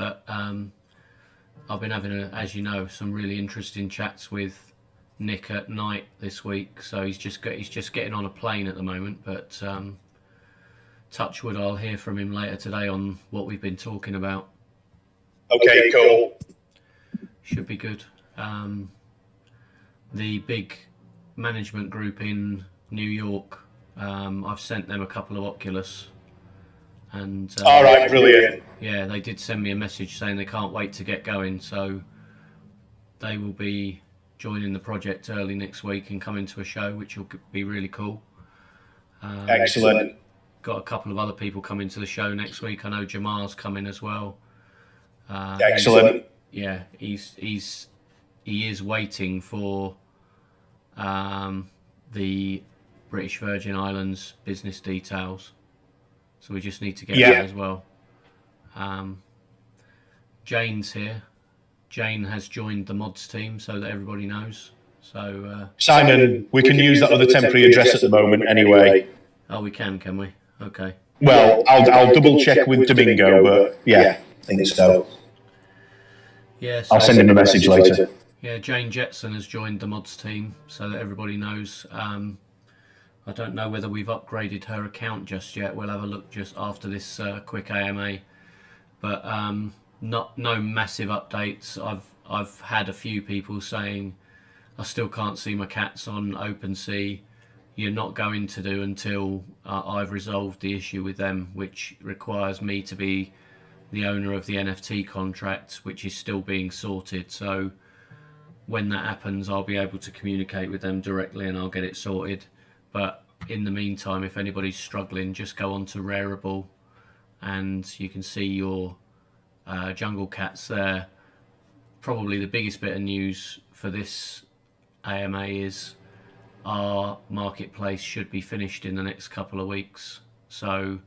But I've been having, as you know, some really interesting chats with Nick at night this week. So he's just getting on a plane at the moment. But touch wood, I'll hear from him later today on what we've been talking about. Okay, cool. Should be good. The big management group in New York, I've sent them a couple of Oculus. And all right, brilliant. Yeah, they did send me a message saying they can't wait to get going. So they will be joining the project early next week and coming to a show, which will be really cool. Excellent. Got a couple of other people coming to the show next week. I know Jamar's coming as well. Excellent. Yeah, he is waiting for the British Virgin Islands business details, so we just need to get that as well. Jane's here. Jane has joined the mods team, so that everybody knows. So Simon, we can use that other temporary address at the moment anyway. Oh, we can we? Okay. Well, I'll double check with Domingo, but yeah, I think so. Yeah, so I'll send him a message later. Yeah, Jane Jetson has joined the mods team, so that everybody knows. I don't know whether we've upgraded her account just yet. We'll have a look just after this quick AMA. But no massive updates. I've had a few people saying I still can't see my cats on OpenSea. You're not going to do until I've resolved the issue with them, which requires me to be the owner of the NFT contract, which is still being sorted. So when that happens, I'll be able to communicate with them directly and I'll get it sorted. But in the meantime, if anybody's struggling, just go on to Rareable and you can see your jungle cats there. Probably the biggest bit of news for this AMA is our marketplace should be finished in the next couple of weeks. So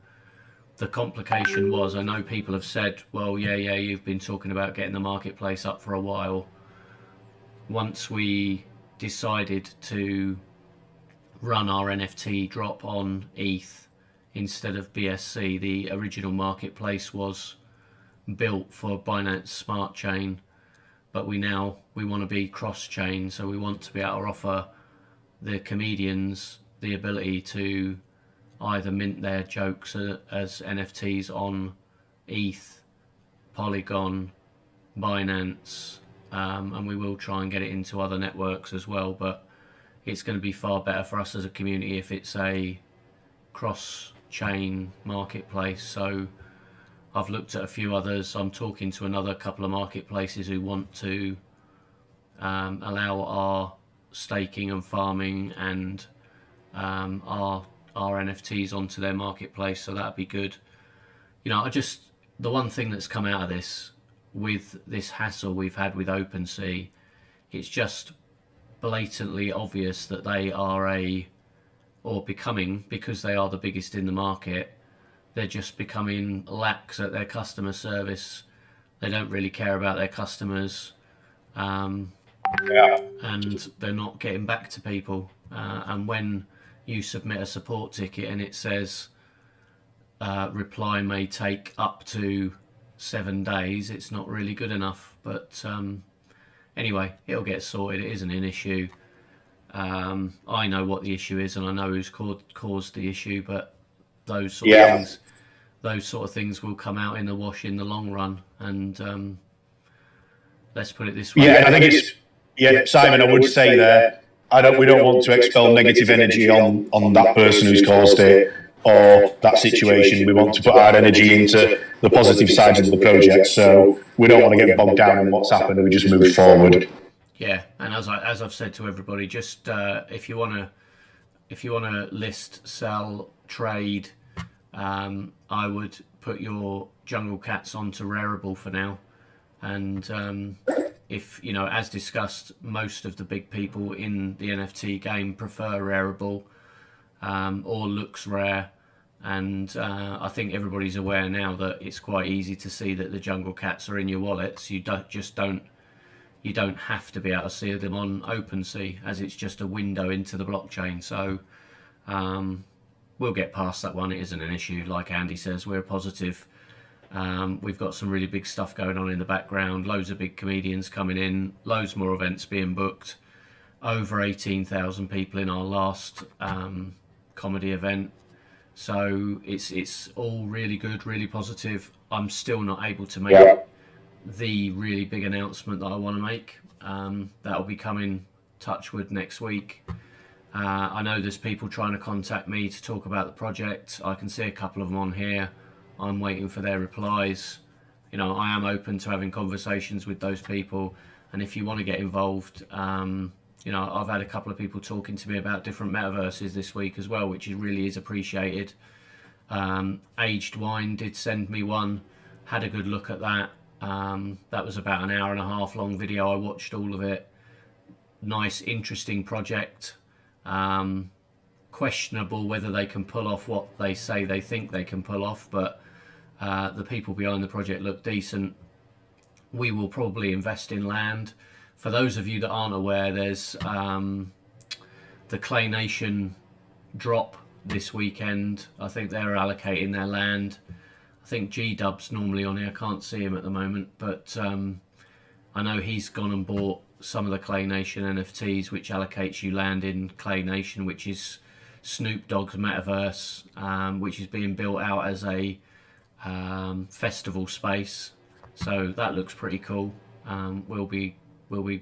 the complication was, I know people have said, well, yeah, you've been talking about getting the marketplace up for a while. Once we decided to run our NFT drop on ETH instead of BSC, the original marketplace was built for Binance Smart Chain, but we want to be cross-chain, so we want to be able to offer the comedians the ability to either mint their jokes as NFTs on ETH, Polygon, Binance, and we will try and get it into other networks as well, but it's going to be far better for us as a community if it's a cross-chain marketplace. So I've looked at a few others. I'm talking to another couple of marketplaces who want to allow our staking and farming and our NFTs onto their marketplace, so that'd be good. You know, the one thing that's come out of this, with this hassle we've had with OpenSea, it's just blatantly obvious that they are becoming, because they are the biggest in the market, they're just becoming lax at their customer service. They don't really care about their customers, and they're not getting back to people. And when you submit a support ticket and it says reply may take up to 7 days, it's not really good enough. But anyway, it'll get sorted. It isn't an issue. I know what the issue is and I know who's caused the issue, but those sort of things will come out in the wash in the long run. And let's put it this way. Yeah, I think it's Simon, I would say there, we don't want to expel negative energy on that person who's caused it or that situation. We want to put our energy into the positive sides of the project. So we don't want to get bogged down in what's happened. We just move forward. Yeah, and as I've said to everybody, just if you want to list, sell, trade, I would put your jungle cats onto Rareable for now. And if, you know, as discussed, most of the big people in the NFT game prefer Rareable or looks rare. And I think everybody's aware now that it's quite easy to see that the jungle cats are in your wallets. You don't have to be able to see them on OpenSea, as it's just a window into the blockchain. So we'll get past that one. It isn't an issue. Like Andy says, we're a positive We've got some really big stuff going on in the background, loads of big comedians coming in, loads more events being booked, over 18,000 people in our last comedy event. So it's all really good, really positive. I'm still not able to make the really big announcement that I want to make. That'll be coming, touchwood, next week. I know there's people trying to contact me to talk about the project. I can see a couple of them on here. I'm waiting for their replies. You know, I am open to having conversations with those people. And if you want to get involved, you know, I've had a couple of people talking to me about different metaverses this week as well, which really is appreciated. Aged Wine did send me one, had a good look at that. That was about an hour and a half long video. I watched all of it. Nice, interesting project. Questionable whether they can pull off what they say they think they can pull off, but the people behind the project look decent. We will probably invest in land. For those of you that aren't aware, there's the Clay Nation drop this weekend. I think they're allocating their land. I think G-Dub's normally on here. I can't see him at the moment, but I know he's gone and bought some of the Clay Nation NFTs, which allocates you land in Clay Nation, which is Snoop Dogg's metaverse, which is being built out as a festival space. So that looks pretty cool. We'll be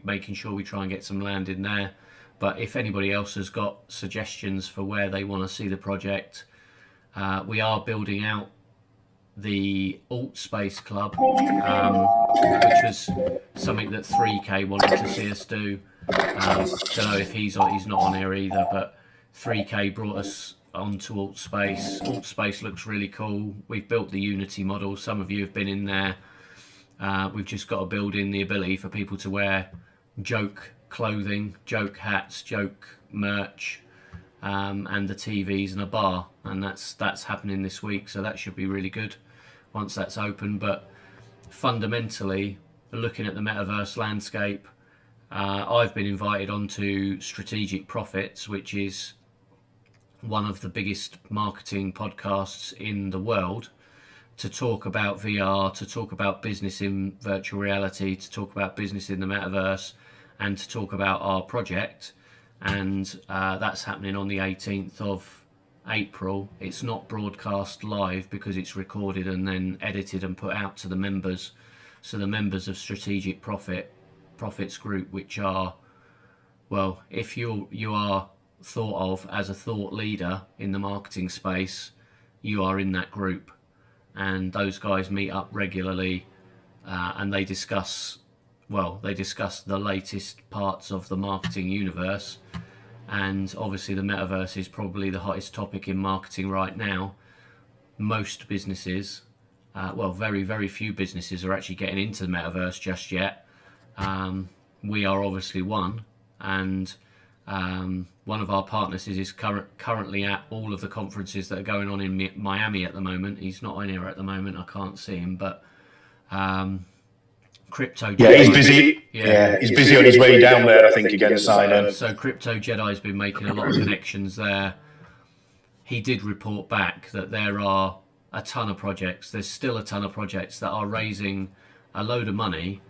making sure we try and get some land in there. But if anybody else has got suggestions for where they want to see the project, we are building out the Alt Space Club, which was something that 3K wanted to see us do. Don't know if he's not on here either, but 3K brought us onto Alt Space. Alt Space looks really cool. We've built the Unity model. Some of you have been in there. We've just got to build in the ability for people to wear joke clothing, joke hats, joke merch, and the TVs and a bar, and that's happening this week, so that should be really good once that's open. But fundamentally, looking at the metaverse landscape, I've been invited onto Strategic Profits, which is one of the biggest marketing podcasts in the world, to talk about VR, to talk about business in virtual reality, to talk about business in the metaverse, and to talk about our project. And that's happening on the 18th of April. It's not broadcast live because it's recorded and then edited and put out to the members. So the members of Strategic Profits Group, which are, well, if you are thought of as a thought leader in the marketing space, you are in that group. And those guys meet up regularly, and they discuss the latest parts of the marketing universe. And obviously the metaverse is probably the hottest topic in marketing right now. Most businesses, very, very few businesses are actually getting into the metaverse just yet. We are obviously one, and one of our partners is currently at all of the conferences that are going on in Miami at the moment. He's not on here at the moment, I can't see him, but Crypto Jedi. Yeah, he's busy. Yeah, he's busy on his way down there, I think, again, Simon. So Crypto Jedi's been making a lot of connections there. He did report back that there are a ton of projects. There's still a ton of projects that are raising a load of money,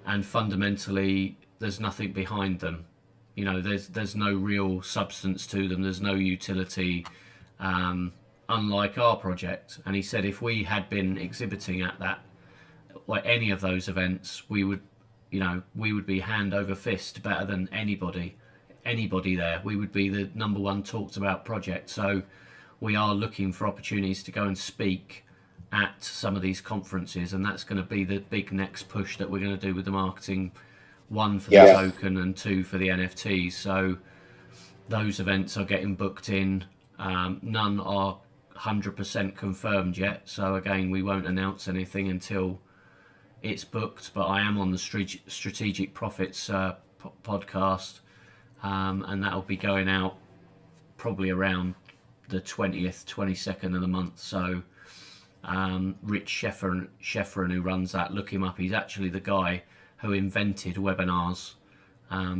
and fundamentally there's nothing behind them. You know, there's no real substance to them. There's no utility, unlike our project. And he said if we had been exhibiting at that, or any of those events, we would be hand over fist better than anybody there. We would be the number one talked about project. So we are looking for opportunities to go and speak at some of these conferences, and that's going to be the big next push that we're going to do with the marketing. One for the token and two for the NFTs. So those events are getting booked in. None are 100% confirmed yet. So again, we won't announce anything until it's booked. But I am on the Strategic Profits podcast, and that'll be going out probably around the 20th, 22nd of the month. So Rich Sheffrin, who runs that, look him up. He's actually the guy who invented webinars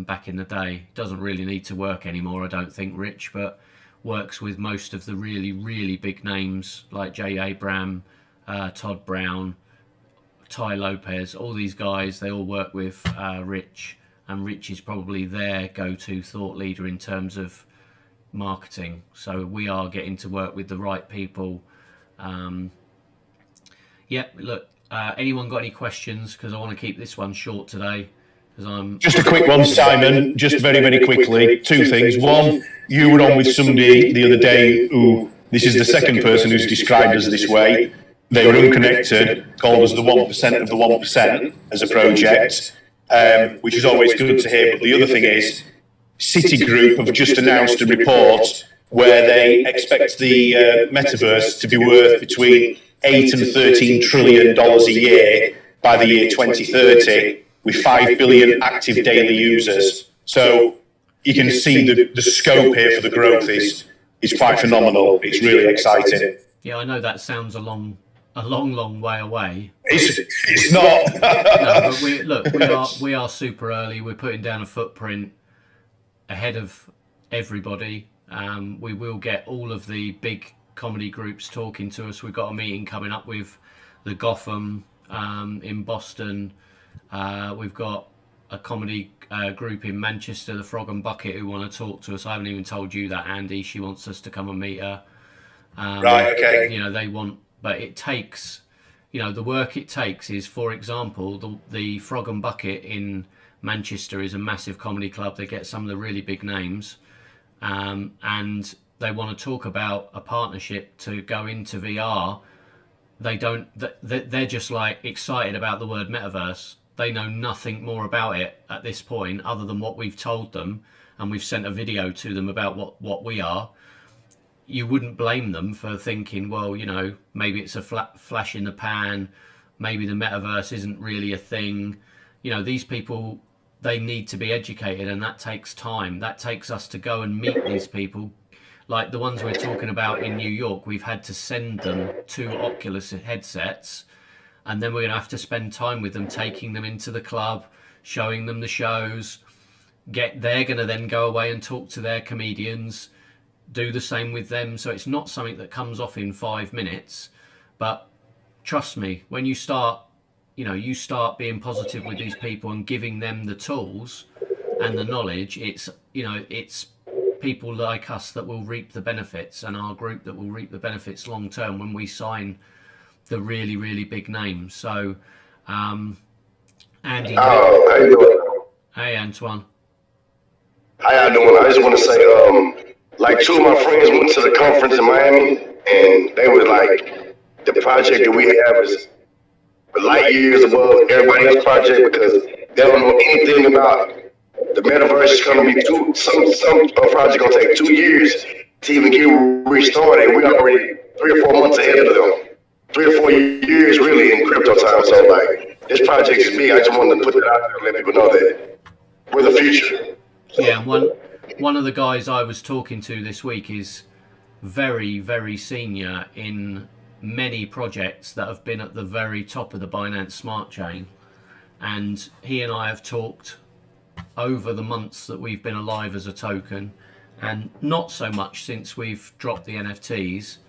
back in the day. Doesn't really need to work anymore, I don't think, Rich, but works with most of the really, really big names like Jay Abraham, Todd Brown, Ty Lopez, all these guys, they all work with Rich, and Rich is probably their go-to thought leader in terms of marketing. So we are getting to work with the right people. Look, anyone got any questions? Because I want to keep this one short today. Just a quick one, Simon, just very, very quickly. Two things. One, you were on with somebody the other day who, this is the second person who's described us this way. They were unconnected, called us the 1% of the 1% as a project, which is always good to hear. But the other thing is, Citigroup have just announced a report where they expect the metaverse to be worth between $8 and $13 trillion a year by the year 2030, with 5 billion active daily users. So you can see the scope here for the growth is quite phenomenal. It's really exciting. Yeah, I know that sounds a long way away. It's not. No, but we are super early. We're putting down a footprint ahead of everybody. We will get all of the big comedy groups talking to us. We've got a meeting coming up with the Gotham in Boston. We've got a comedy group in Manchester, the Frog and Bucket, who want to talk to us. I haven't even told you that, Andy. She wants us to come and meet her. Right, okay. You know, they want, but it takes, you know, the work it takes is, for example, the Frog and Bucket in Manchester is a massive comedy club. They get some of the really big names, and they want to talk about a partnership to go into VR. They're just like excited about the word metaverse. They know nothing more about it at this point other than what we've told them, and we've sent a video to them about what we are. You wouldn't blame them for thinking, well, you know, maybe it's a flash in the pan, maybe the metaverse isn't really a thing. You know, these people, they need to be educated, and that takes time. That takes us to go and meet these people. Like the ones we're talking about in New York, we've had to send them 2 Oculus headsets, and then we're going to have to spend time with them, taking them into the club, showing them the shows. They're going to then go away and talk to their comedians, do the same with them. So it's not something that comes off in 5 minutes. But trust me, when you start being positive with these people and giving them the tools and the knowledge, it's people like us that will reap the benefits, and our group that will reap the benefits long term when we sign the really, really big names. So, Andy. Oh, how you doing? Hey, Antoine. How y'all doing? I just want to say, like 2 of my friends went to the conference in Miami, and they were like, the project that we have is light years above everybody else's project because they don't know anything about the metaverse. Is going to be some project going to take 2 years to even get restarted. We're already 3 or 4 months ahead of them. 3 or 4 years really in crypto time. So like, this project is big. I just wanted to put that out there and let people know that we're the future. Yeah, one of the guys I was talking to this week is very, very senior in many projects that have been at the very top of the Binance Smart Chain, and he and I have talked over the months that we've been alive as a token, and not so much since we've dropped the NFTs,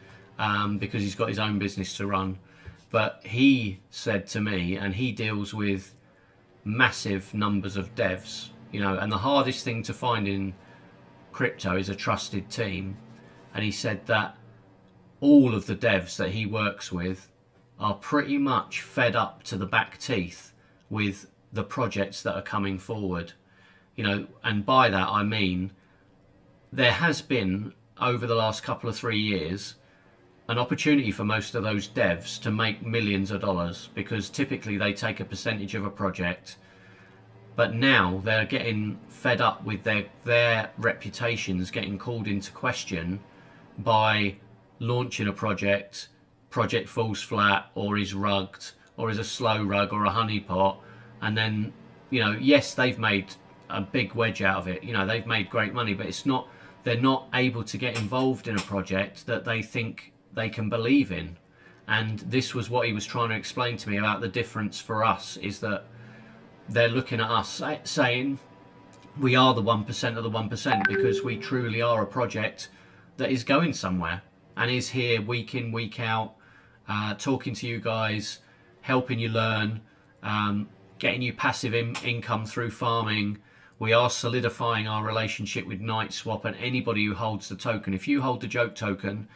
because he's got his own business to run. But he said to me, and he deals with massive numbers of devs, you know, and the hardest thing to find in crypto is a trusted team. And he said that all of the devs that he works with are pretty much fed up to the back teeth with the projects that are coming forward, you know. And by that I mean there has been, over the last couple of 3 years, an opportunity for most of those devs to make millions of dollars, because typically they take a percentage of a project. But now they're getting fed up with their reputations getting called into question by launching a project falls flat, or is rugged, or is a slow rug, or a honeypot, and then, you know, yes, they've made a big wedge out of it, you know, they've made great money, but they're not able to get involved in a project that they think they can believe in. And this was what he was trying to explain to me about the difference for us, is that they're looking at us saying we are the 1% of the 1%, because we truly are a project that is going somewhere and is here week in, week out, talking to you guys, helping you learn, getting you passive income through farming. We are solidifying our relationship with NightSwap and anybody who holds the token. If you hold the joke token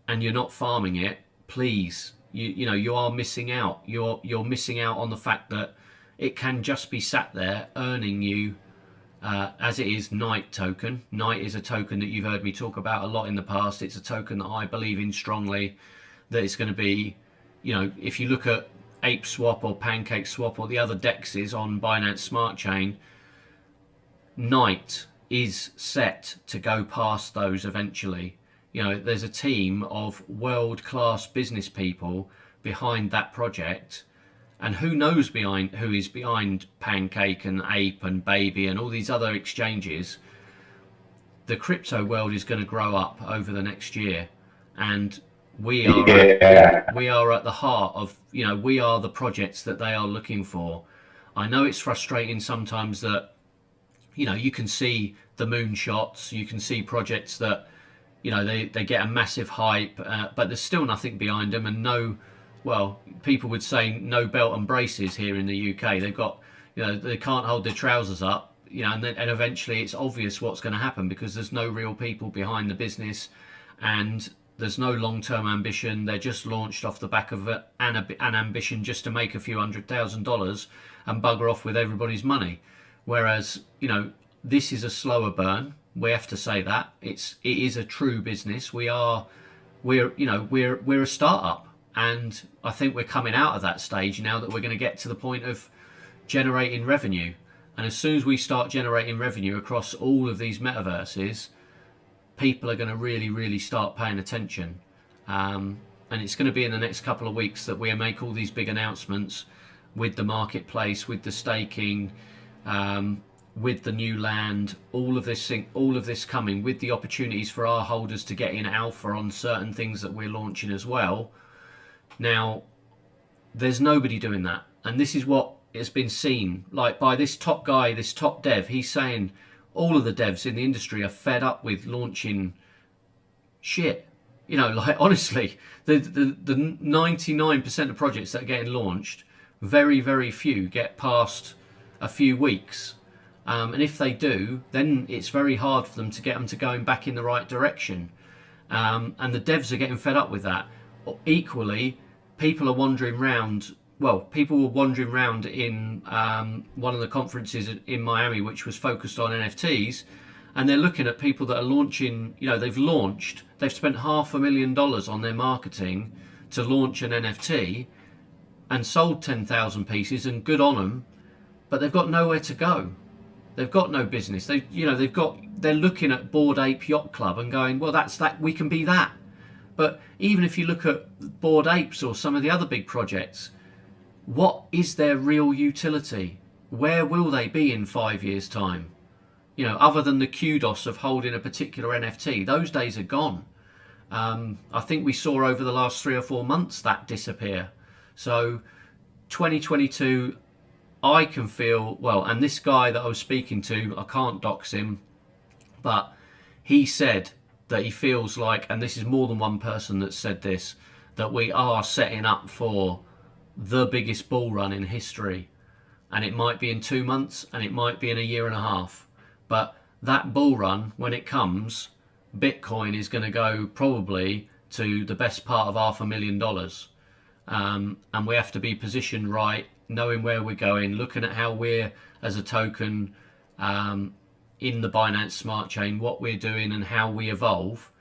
and you're not farming it, please, you are missing out. You're missing out on the fact that it can just be sat there earning you, as it is, Night token. Night is a token that you've heard me talk about a lot in the past. It's a token that I believe in strongly, that it's going to be, if you look at ApeSwap or PancakeSwap or the other dexes on Binance Smart Chain, Night is set to go past those eventually. There's a team of world-class business people behind that project, and who knows who is behind Pancake and Ape and Baby and all these other exchanges. The crypto world is going to grow up over the next year, and we are at the heart of, we are the projects that they are looking for. I know it's frustrating sometimes that, you can see the moonshots, you can see projects that, they get a massive hype, but there's still nothing behind them, and people would say no belt and braces here in the UK. They've got, they can't hold their trousers up, and eventually it's obvious what's going to happen because there's no real people behind the business and there's no long-term ambition. They're just launched off the back of an ambition just to make a few $100,000 and bugger off with everybody's money. Whereas, this is a slower burn. We have to say that it is a true business. We're a startup, and I think we're coming out of that stage now that we're going to get to the point of generating revenue. And as soon as we start generating revenue across all of these metaverses, people are going to really, really start paying attention. And it's going to be in the next couple of weeks that we make all these big announcements with the marketplace, with the staking, with the new land, all of this coming, with the opportunities for our holders to get in alpha on certain things that we're launching as well. Now, there's nobody doing that. And this is what has been seen, like by this top guy, this top dev. He's saying all of the devs in the industry are fed up with launching shit. Honestly, the 99% of projects that are getting launched, very, very few get past a few weeks. And if they do, then it's very hard for them to get them to going back in the right direction. And the devs are getting fed up with that. Equally, people are wandering around. Well, people were wandering around in one of the conferences in Miami, which was focused on NFTs, and they're looking at people that are launching. They've spent $500,000 on their marketing to launch an NFT, and sold 10,000 pieces, and good on them, but they've got nowhere to go. They've got no business. They're looking at Bored Ape Yacht Club and going, well, that's that. We can be that. But even if you look at Bored Apes or some of the other big projects, what is their real utility? Where will they be in 5 years' time? Other than the kudos of holding a particular NFT, those days are gone. I think we saw over the last 3 or 4 months that disappear. So 2022, I can feel, and this guy that I was speaking to, I can't dox him, but he said that he feels like, and this is more than one person that said this, that we are setting up for the biggest bull run in history. And it might be in 2 months and it might be in a year and a half. But that bull run, when it comes, Bitcoin is going to go probably to the best part of $500,000. And we have to be positioned right, knowing where we're going, looking at how we're, as a token, in the Binance Smart Chain, what we're doing and how we evolve.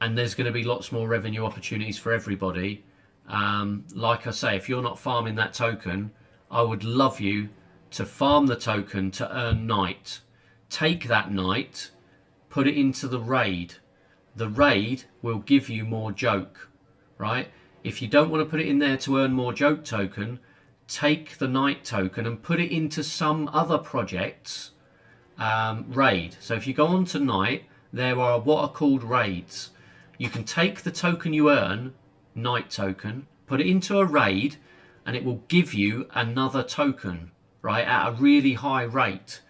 And there's going to be lots more revenue opportunities for everybody. Like I say, if you're not farming that token, I would love you to farm the token to earn Night. Take that Night, put it into the raid. The raid will give you more joke, right? If you don't want to put it in there to earn more joke token, take the Night token and put it into some other project's raid. So if you go on to Night, there are what are called raids. You can take the token you earn, Night token, put it into a raid, and it will give you another token, right, at a really high rate.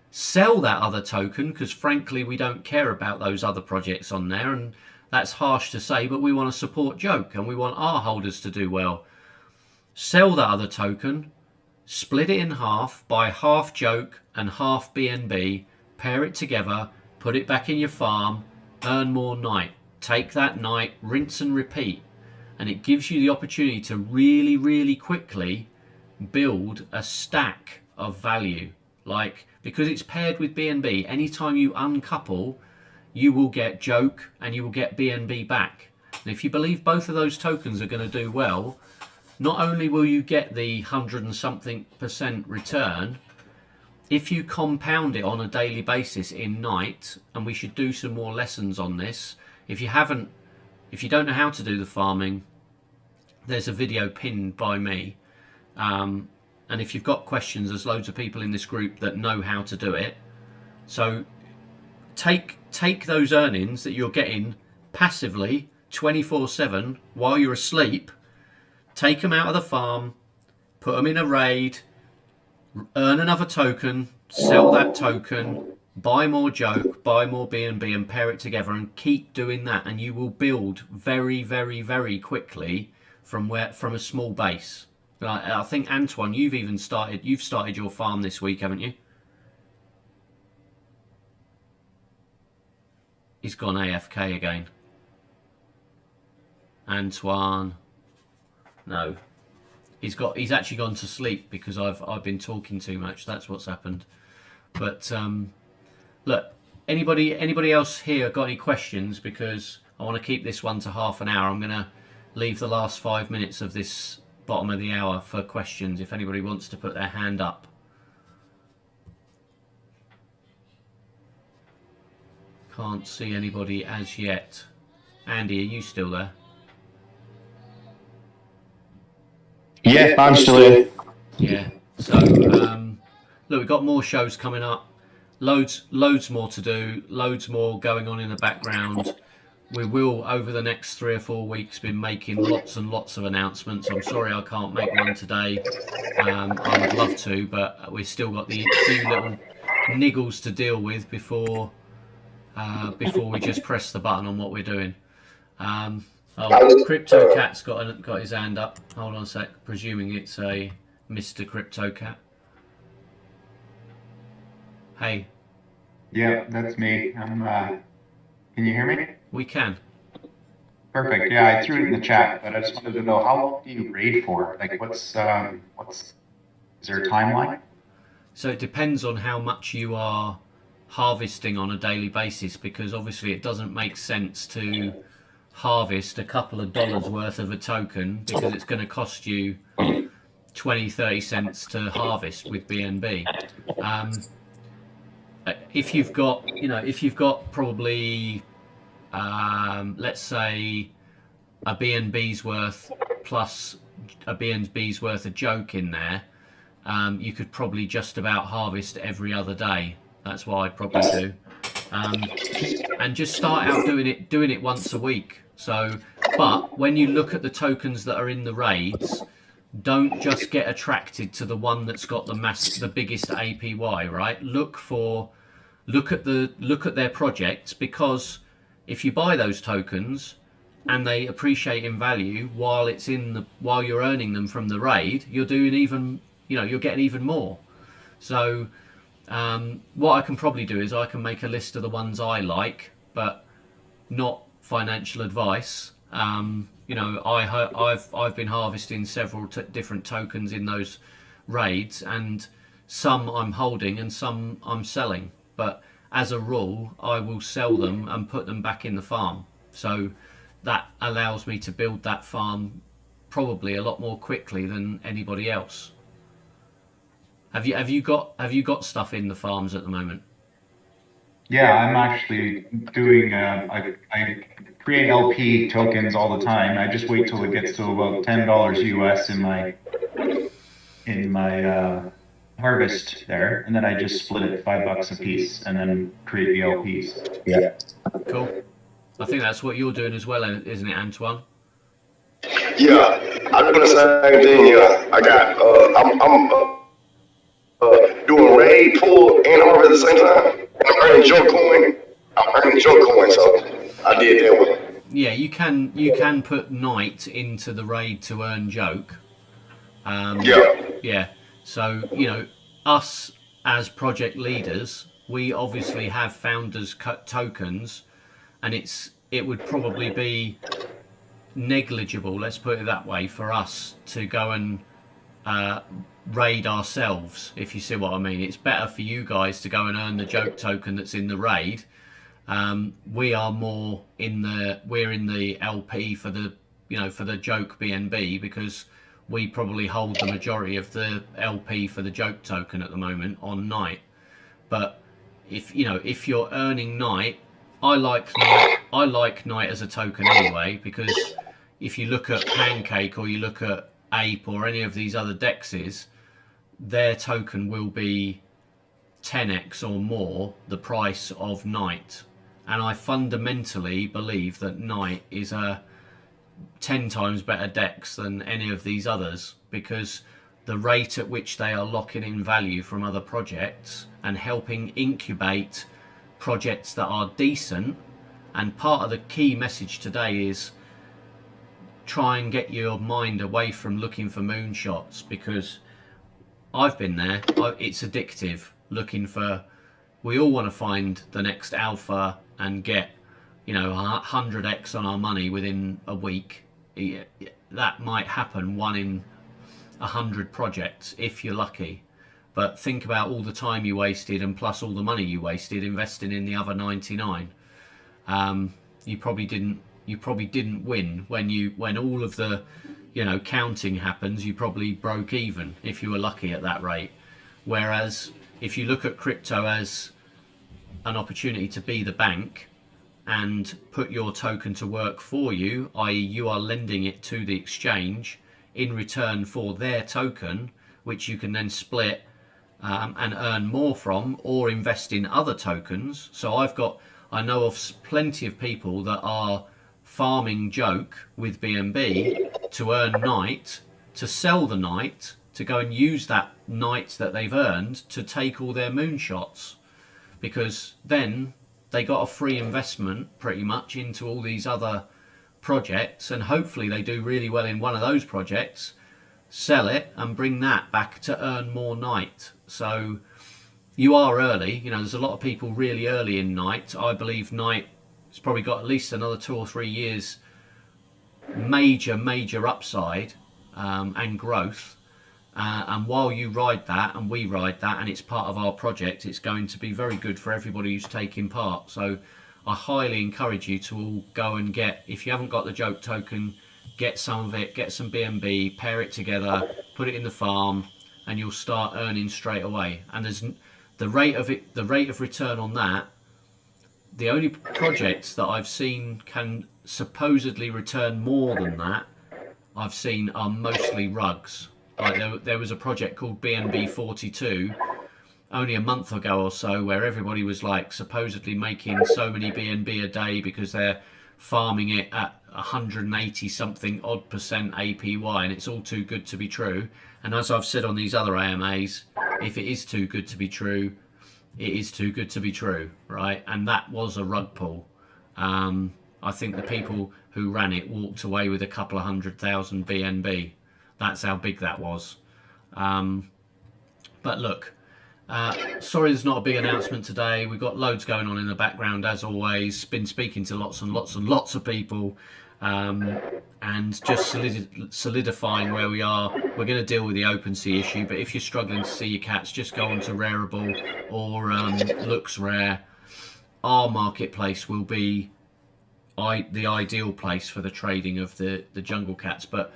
Sell that other token, because frankly we don't care about those other projects on there, and That's harsh to say, but we want to support Joke and we want our holders to do well. Sell that other token, split it in half, buy half Joke and half BNB, pair it together, put it back in your farm, earn more night. Take that night, rinse and repeat. And it gives you the opportunity to really, really quickly build a stack of value. Like, because it's paired with BNB, anytime you uncouple, you will get Joke and you will get BNB back. And if you believe both of those tokens are going to do well, not only will you get the 100 and something% return, if you compound it on a daily basis in night, and we should do some more lessons on this. If you don't know how to do the farming, there's a video pinned by me. And if you've got questions, there's loads of people in this group that know how to do it. So take those earnings that you're getting passively 24/7 while you're asleep, take them out of the farm, put them in a raid, earn another token, sell that token, buy more Joke, buy more BNB, and pair it together, and keep doing that, and you will build very, very, very quickly from a small base. I think, Antoine, you've started your farm this week, haven't you? He's gone AFK again. Antoine. No. He's actually gone to sleep because I've been talking too much. That's what's happened. But look, anybody else here got any questions? Because I want to keep this one to half an hour. I'm going to leave the last 5 minutes of this bottom of the hour for questions if anybody wants to put their hand up. Can't see anybody as yet. Andy, are you still there? Yeah, I'm still here. Yeah. So look, we've got more shows coming up. Loads more to do. Loads more going on in the background. We will, over the next 3 or 4 weeks, be making lots and lots of announcements. I'm sorry I can't make one today. I would love to, but we've still got the few little niggles to deal with before we just press the button on what we're doing. Crypto Cat's got his hand up. Hold on a sec. Presuming it's a Mr. Crypto Cat. Hey. Yeah, that's me. Can you hear me? We can. Perfect. Yeah, I threw it in the chat, but I just wanted to know, how long do you raid for? Like, is there a timeline? So it depends on how much you are harvesting on a daily basis, because obviously it doesn't make sense to harvest a couple of dollars worth of a token because it's going to cost you 20-30 cents to harvest with BNB. If you've got probably let's say a BNB's worth plus a BNB's worth of Joke in there, you could probably just about harvest every other day. That's what I'd probably do, and just start out doing it once a week. So, but when you look at the tokens that are in the raids, don't just get attracted to the one that's got the biggest APY. Right? Look at their projects, because if you buy those tokens and they appreciate in value while you're earning them from the raid, you're getting even more. So what I can probably do is I can make a list of the ones I like, but not financial advice. I've been harvesting several different tokens in those raids, and some I'm holding and some I'm selling. But as a rule, I will sell them and put them back in the farm. So that allows me to build that farm probably a lot more quickly than anybody else. Have you got stuff in the farms at the moment? Yeah, I'm actually doing. I create LP tokens all the time. I just wait till it gets to about $10 US in my harvest there, and then I just split it $5 a piece, and then create the LPs. Yeah. Cool. I think that's what you're doing as well, isn't it, Antoine? Yeah, I'm doing the same thing. Yeah, I got. I'm doing raid, pull, and harvest at the same time. I'm earning Joke coin. So I did that one. Yeah, you can put Knight into the raid to earn joke. Yeah. So, us as project leaders, we obviously have founders cut tokens, and it would probably be negligible, let's put it that way, for us to go and raid ourselves, if you see what I mean. It's better for you guys to go and earn the joke token that's in the raid. We are more we're in the LP for the for the joke BNB, because we probably hold the majority of the LP for the joke token at the moment on Knight. But if you're earning Knight, I like Knight as a token anyway, because if you look at Pancake or you look at Ape or any of these other dexes, their token will be 10x or more the price of Knight. And I fundamentally believe that Knight is a 10 times better dex than any of these others, because the rate at which they are locking in value from other projects and helping incubate projects that are decent. And part of the key message today is try and get your mind away from looking for moonshots, because I've been there. It's addictive looking for. We all want to find the next alpha and get 100x on our money within a week. That might happen 1 in 100 projects if you're lucky. But think about all the time you wasted, and plus all the money you wasted investing in the other 99. You probably didn't win when all of the counting happens. You probably broke even if you were lucky at that rate. Whereas if you look at crypto as an opportunity to be the bank and put your token to work for you, i.e. you are lending it to the exchange in return for their token, which you can then split and earn more from, or invest in other tokens. So I know of plenty of people that are farming joke with BNB to earn Knight, to sell the Knight, to go and use that Knight that they've earned to take all their moonshots, because then they got a free investment pretty much into all these other projects, and hopefully they do really well in one of those projects, sell it and bring that back to earn more Knight. So you are early. There's a lot of people really early in Knight. I believe Knight has probably got at least another 2 or 3 years major upside and growth. And while you ride that and we ride that and it's part of our project, it's going to be very good for everybody who's taking part. So I highly encourage you to all go and get, if you haven't got the joke token, get some of it, get some BNB, pair it together, put it in the farm, and you'll start earning straight away. And there's the rate of return on that. The only projects that I've seen can supposedly return more than that I've seen are mostly rugs. Like there was a project called BNB 42 only a month ago or so, where everybody was like supposedly making so many BNB a day because they're farming it at 180 something odd percent APY, and it's all too good to be true. And as I've said on these other AMAs, if it is too good to be true, it is too good to be true, right? And that was a rug pull. I think the people who ran it walked away with a couple of 100,000 BNB. That's how big that was. But look, sorry there's not a big announcement today. We've got loads going on in the background as always. Been speaking to lots and lots of people, and just solidifying where we are. We're going to deal with the OpenSea issue, but if you're struggling to see your cats, just go on to Rareable or Looks Rare. Our marketplace will be the ideal place for the trading of the jungle cats, but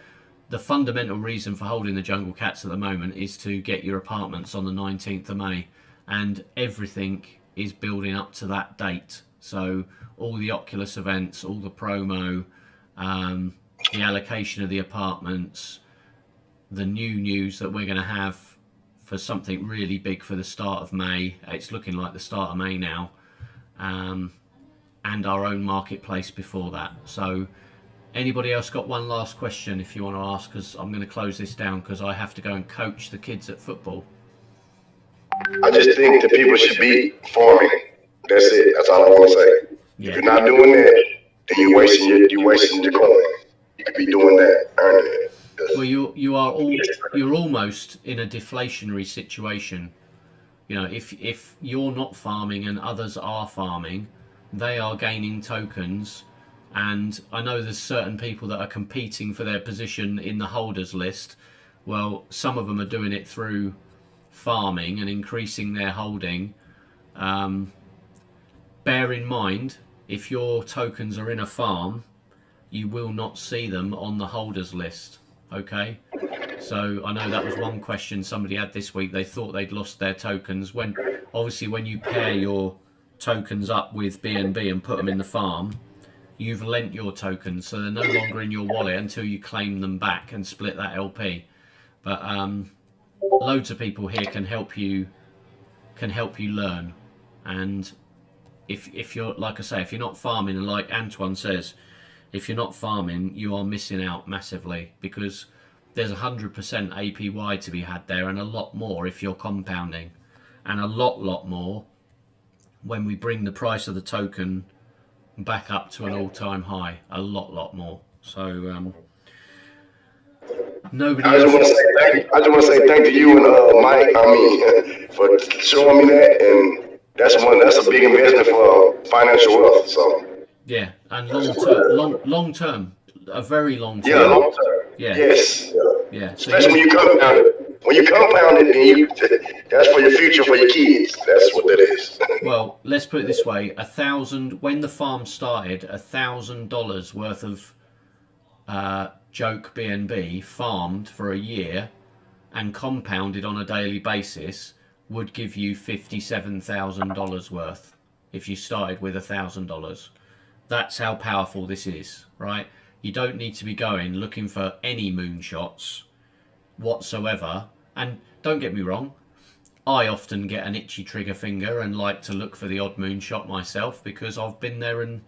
the fundamental reason for holding the jungle cats at the moment is to get your apartments on the 19th of May, and everything is building up to that date. So all the Oculus events, all the promo, the allocation of the apartments, the new news that we're going to have for something really big for the start of May. It's looking like the start of May now, and our own marketplace before that. So anybody else got one last question if you want to ask, because I'm going to close this down because I have to go and coach the kids at football. I just think that people should be farming. That's it. That's all I want to say. Yeah. If you're not doing that, then you're wasting your coin. You could be doing that, earning it. Well, you're almost in a deflationary situation. You know, if you're not farming and others are farming, they are gaining tokens. And I know there's certain people that are competing for their position in the holders list. Well, some of them are doing it through farming and increasing their holding. Bear in mind, if your tokens are in a farm, you will not see them on the holders list. Okay, so I know that was one question somebody had this week. They thought they'd lost their tokens when you pair your tokens up with BNB and put them in the farm, you've lent your tokens, so they're no longer in your wallet until you claim them back and split that LP. But loads of people here can help you learn. And if you're, like I say, if you're not farming, and like Antoine says, if you're not farming, you are missing out massively, because there's 100% APY to be had there, and a lot more if you're compounding, and a lot more when we bring the price of the token back up to an all-time high. A lot more. So nobody. I just want to say thank to you and Mike. For showing me that, and that's a big investment for financial wealth. So. Yeah, and long term, a very long term. Yeah, long term. Yeah. Yes. Yeah. So especially when you compound it. When you compound it, then that's for your future, for your kids. That's what that is. Well, let's put it this way: when the farm started, $1,000 worth of Joke BNB farmed for a year and compounded on a daily basis would give you $57,000 worth if you started with $1,000. That's how powerful this is, right? You don't need to be going looking for any moonshots whatsoever. And don't get me wrong, I often get an itchy trigger finger and like to look for the odd moonshot myself because I've been there and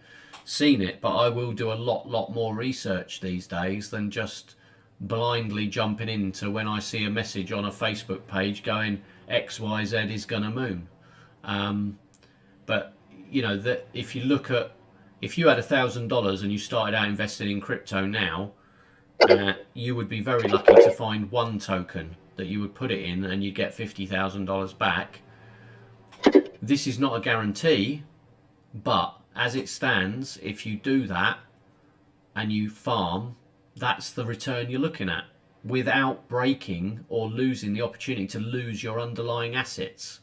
seen it. But I will do a lot more research these days than just blindly jumping into when I see a message on a Facebook page going XYZ is gonna moon. But you know that if you had $1,000 and you started out investing in crypto now, you would be very lucky to find one token that you would put it in and you get $50,000 back. This is not a guarantee, but as it stands, if you do that and you farm, that's the return you're looking at without breaking or losing the opportunity to lose your underlying assets,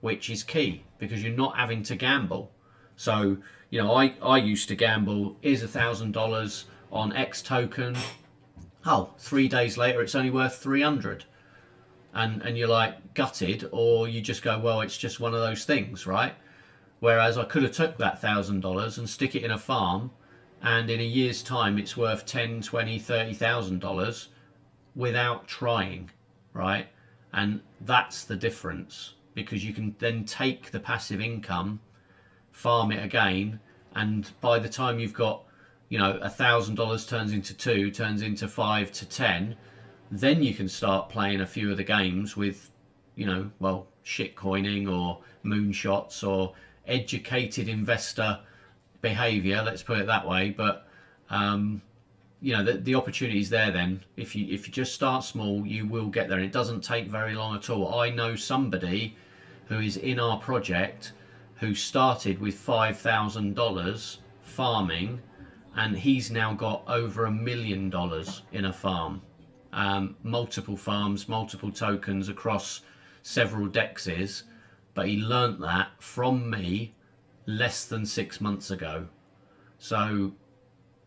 which is key because you're not having to gamble. So, you know, I used to gamble, here's $1,000 on X token. Oh, 3 days later, it's only worth 300. And you're like gutted, or you just go, well, it's just one of those things, right? Whereas I could have took that $1,000 and stick it in a farm, and in a year's time, it's worth $10, $20, $30,000 without trying, right? And that's the difference, because you can then take the passive income, farm it again, and by the time you've got, you know, $1,000 turns into 2, turns into 5 to 10, then you can start playing a few of the games with, you know, well, shit coining or moonshots or educated investor behavior, let's put it that way. But you know, the opportunity is there. Then if you just start small, you will get there, and it doesn't take very long at all. I know somebody who is in our project who started with $5,000 farming, and he's now got over $1 million in a farm. Multiple farms, multiple tokens across several dexes, but he learnt that from me less than 6 months ago. So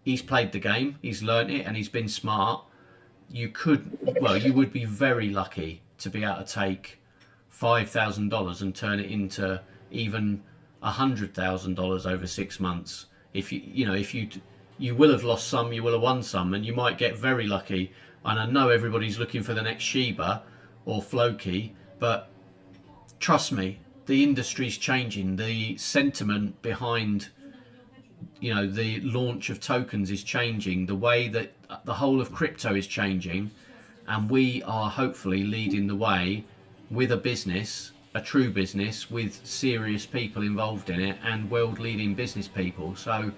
he's played the game, he's learnt it, and he's been smart. You would be very lucky to be able to take $5,000 and turn it into even $100,000 over 6 months. If you will have lost some, you will have won some, and you might get very lucky. And I know everybody's looking for the next Shiba or Floki, but trust me, the industry's changing. The sentiment behind, you know, the launch of tokens is changing. The way that the whole of crypto is changing, and we are hopefully leading the way with a business, a true business, with serious people involved in it and world-leading business people. So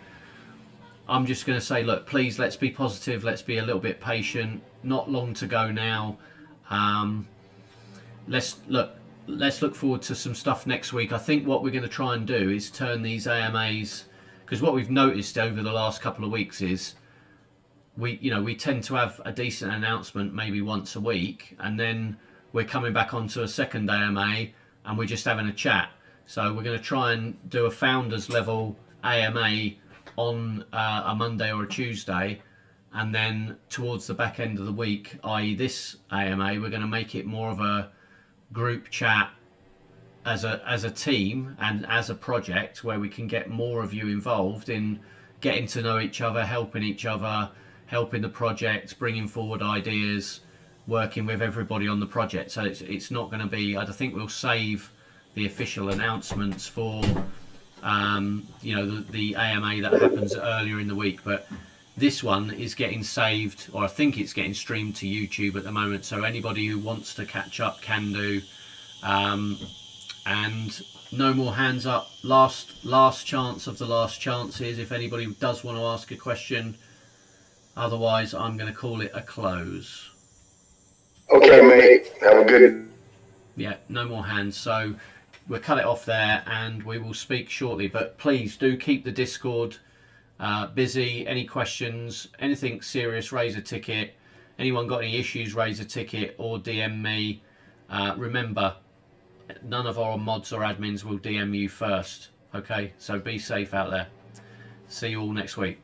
I'm just going to say, look, please, let's be positive. Let's be a little bit patient. Not long to go now. Let's look forward to some stuff next week. I think what we're going to try and do is turn these AMAs, because what we've noticed over the last couple of weeks is we tend to have a decent announcement maybe once a week, and then we're coming back onto a second AMA and we're just having a chat. So we're going to try and do a founders level AMA on a Monday or a Tuesday, and then towards the back end of the week, i.e. this AMA, we're going to make it more of a group chat as a team and as a project, where we can get more of you involved in getting to know each other, helping the project, bringing forward ideas, working with everybody on the project. So it's not going to be, I think we'll save the official announcements for the AMA that happens earlier in the week, but this one is getting saved, or I think it's getting streamed to YouTube at the moment, so anybody who wants to catch up can do. And no more hands up. Last chance of the last chances if anybody does want to ask a question. Otherwise, I'm going to call it a close. Okay, mate. Have a good. Yeah, no more hands. So we'll cut it off there, and we will speak shortly. But please do keep the Discord busy. Any questions, anything serious, raise a ticket. Anyone got any issues, raise a ticket or DM me. Remember, none of our mods or admins will DM you first. Okay, so be safe out there. See you all next week.